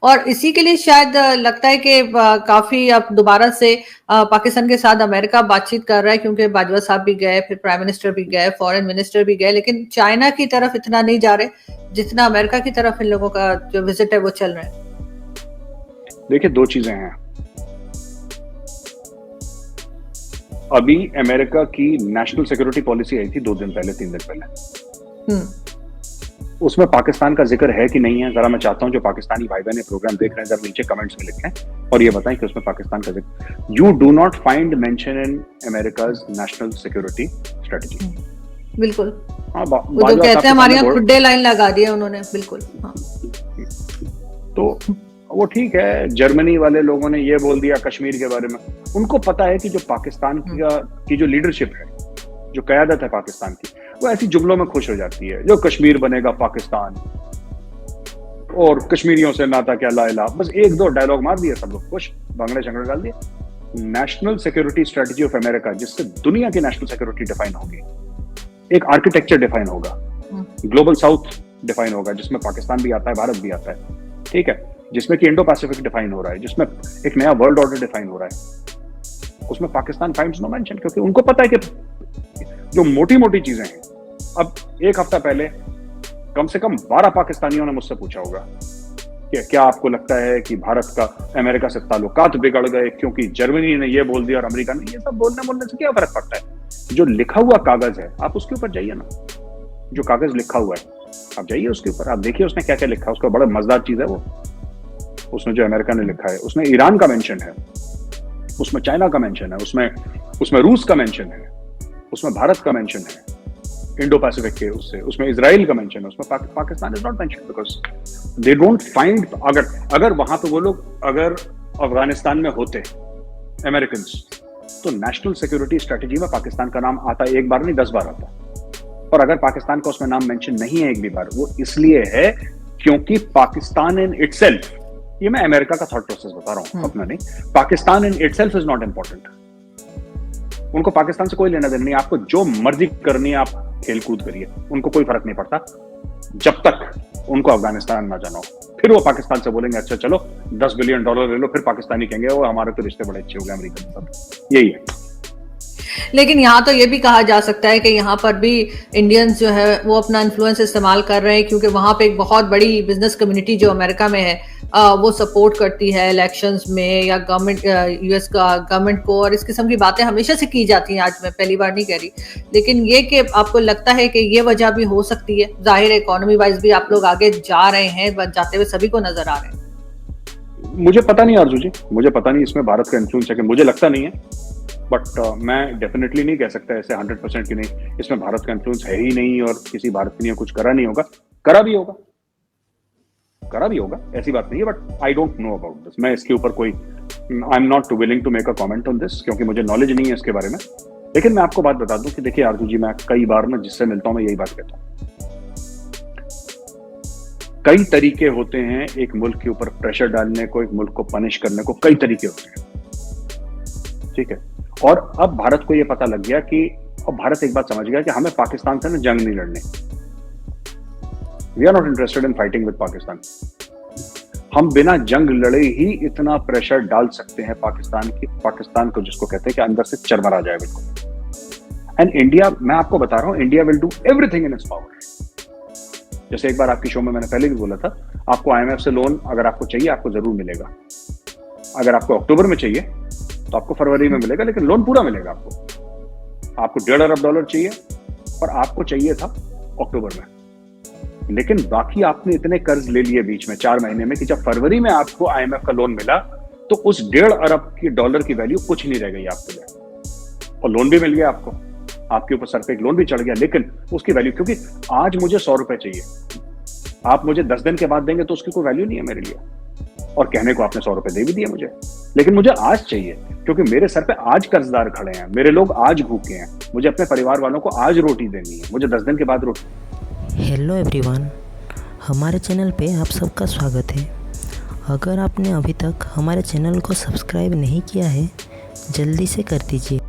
और इसी के लिए शायद लगता है कि काफी अब दोबारा से पाकिस्तान के साथ अमेरिका बातचीत कर रहा है, क्योंकि बाजवा साहब भी गए, फिर प्राइम मिनिस्टर भी गए, फॉरेन मिनिस्टर भी गए, लेकिन चाइना की तरफ इतना नहीं जा रहे जितना अमेरिका की तरफ इन लोगों का जो विजिट है वो चल रहा है। देखिए, दो चीजें हैं। अभी अमेरिका की नेशनल सिक्योरिटी पॉलिसी आई थी 2 दिन पहले, 3 दिन पहले। उसमें पाकिस्तान का जिक्र है कि नहीं है? जरा मैं चाहता हूं जो पाकिस्तानी भाई बहन प्रोग्राम देख रहे हैं जरा नीचे कमेंट्स में लिखें और ये बताएं कि उसमें पाकिस्तान का जिक्र। You do not find mention in America's national security strategy. बिल्कुल। हाँ, वो जो कहते हैं हमारे यहाँ खुड्डे लाइन लगा दी है उन्होंने। बिल्कुल। हाँ। तो वो ठीक है, जर्मनी वाले लोगों ने ये बोल दिया कश्मीर के बारे में। उनको पता है कि जो पाकिस्तान की जो लीडरशिप है, जो क़यादत है पाकिस्तान की, वो ऐसी जुमलों में खुश हो जाती है, जो कश्मीर बनेगा पाकिस्तान और कश्मीरियों से नाता क्या ला इला, बस 1-2 डायलॉग मार दिया, सब लोग खुश, बांग्ला शंगड़ डाल दिया। National security strategy of America, जिससे दुनिया की नेशनल सिक्योरिटी डिफाइन होगी, एक आर्किटेक्चर डिफाइन होगा, ग्लोबल साउथ डिफाइन होगा, जिसमें पाकिस्तान भी आता है, भारत भी आता है, ठीक है, जिसमें कि इंडो पैसिफिक डिफाइन हो रहा है, जिसमें एक नया वर्ल्ड ऑर्डर डिफाइन हो रहा है, उसमें पाकिस्तान फाइंड्स नो मेंशन, क्योंकि उनको पता है कि जो मोटी मोटी चीजें हैं। अब 1 हफ्ता पहले कम से कम 12 पाकिस्तानियों ने मुझसे पूछा होगा कि क्या आपको लगता है कि भारत का अमेरिका से ताल्लुकात बिगड़ गए क्योंकि जर्मनी ने ये बोल दिया और अमेरिका ने। ये सब बोलने से क्या फर्क पड़ता है? जो लिखा हुआ कागज है आप उसके ऊपर जाइए ना, जो कागज लिखा हुआ है आप जाइए उसके ऊपर, आप देखिए उसने क्या क्या लिखा है। उसका बड़ा मजेदार चीज है वो, उसमें जो अमेरिका ने लिखा है, उसमें ईरान का मेंशन है, उसमें चाइना का मेंशन है, उसमें रूस का मेंशन है, उसमें भारत का मेंशन है, इंडो पैसिफिक के उसमें इजराइल का मेंशन है, उसमें Pakistan is not mention because they don't find. अगर वहां पे वो लोग अगर अफगानिस्तान में होते अमेरिकन, तो नेशनल सिक्योरिटी स्ट्रेटजी में पाकिस्तान का नाम आता, 1 बार नहीं 10 बार आता। और अगर पाकिस्तान का उसमें नाम मेंशन नहीं है एक भी बार, वो इसलिए है क्योंकि पाकिस्तान इन इटसेल्फ, ये मैं अमेरिका का थॉट प्रोसेस बता रहा हूं अपना नहीं, Pakistan in itself is not important. उनको पाकिस्तान से कोई लेना देना नहीं, आपको जो मर्जी करनी है आप खेल कूद करिए, उनको कोई फर्क नहीं पड़ता जब तक उनको अफगानिस्तान ना जाना हो। फिर वो पाकिस्तान से बोलेंगे अच्छा चलो $10 बिलियन ले लो, फिर पाकिस्तानी कहेंगे वो हमारे तो रिश्ते बड़े अच्छे हो गए अमेरिका के साथ। यही है। लेकिन यहाँ तो ये भी कहा जा सकता है कि यहाँ पर भी इंडियंस जो है वो अपना इन्फ्लुएंस इस्तेमाल कर रहे हैं, क्योंकि वहां पे एक बहुत बड़ी बिजनेस कम्युनिटी जो अमेरिका में है वो सपोर्ट करती है इलेक्शंस में या गवर्नमेंट, यूएस का गवर्नमेंट को, और इस किस्म की बातें हमेशा से की जाती हैं, आज मैं पहली बार नहीं कह रही। लेकिन ये कि आपको लगता है कि ये वजह भी हो सकती है? जाहिर है इकोनॉमी वाइज भी आप लोग आगे जा रहे हैं, जाते हुए सभी को नजर आ रहे हैं। मुझे पता नहीं आरजू जी, मुझे पता नहीं इसमें भारत का इन्फ्लुएंस है कि, मुझे लगता नहीं है, बट मैं डेफिनेटली नहीं कह सकता ऐसे 100% की नहीं, इसमें भारत का इन्फ्लुएंस है ही नहीं और किसी भारतीय ने कुछ करा नहीं होगा। करा भी होगा, ऐसी बात नहीं है, but I don't know about this. मैं इसके ऊपर कोई, I am not willing to make a comment on this, क्योंकि मुझे नॉलेज नहीं है इसके बारे में। लेकिन मैं आपको बात बता दूं कि देखिए आरजू जी, मैं कई बार ना जिससे मिलता हूं मैं यही बात कहता हूं, कई तरीके होते हैं एक मुल्क के ऊपर प्रेशर डालने को, एक मुल्क को पनिश करने को, कई तरीके होते हैं, ठीक है। और अब भारत को यह पता लग गया कि, अब भारत एक बात समझ गया कि हमें पाकिस्तान से ना जंग नहीं लड़नी। We are not interested in fighting with Pakistan. हम बिना जंग लड़े ही इतना प्रेशर डाल सकते हैं पाकिस्तान को, जिसको कहते हैं कि अंदर से चरमरा जाए बिल्कुल। एंड इंडिया, मैं आपको बता रहा हूं, India will do everything in its power. जैसे एक बार आपकी शो में मैंने पहले भी बोला था, आपको IMF से लोन अगर आपको चाहिए, आपको जरूर मिलेगा। अगर आपको अक्टूबर में चाहिए तो आपको फरवरी में मिलेगा, लेकिन लोन पूरा मिलेगा आपको। आपको $1.5 अरब चाहिए और आपको चाहिए था अक्टूबर में, लेकिन बाकी आपने इतने कर्ज ले लिए बीच में 4 महीने में कि जब फरवरी में आपको IMF का लोन मिला तो उस $1.5 अरब की वैल्यू कुछ नहीं रह गई आपके लिए, और लोन भी मिल गया आपको, आपके ऊपर सर पे एक लोन भी चढ़ गया, लेकिन उसकी वैल्यू, क्योंकि आज मुझे ₹100 चाहिए, आप मुझे 10 दिन के बाद देंगे तो उसकी कोई वैल्यू नहीं है मेरे लिए। और कहने को आपने ₹100 दे भी दिए मुझे, लेकिन मुझे आज चाहिए, क्योंकि मेरे सर पे आज कर्जदार खड़े हैं, मेरे लोग आज भूखे हैं, मुझे अपने परिवार वालों को आज रोटी देनी है, मुझे 10 दिन के बाद रोटी। हेलो एवरीवन, हमारे चैनल पे आप सबका स्वागत है। अगर आपने अभी तक हमारे चैनल को सब्सक्राइब नहीं किया है, जल्दी से कर दीजिए।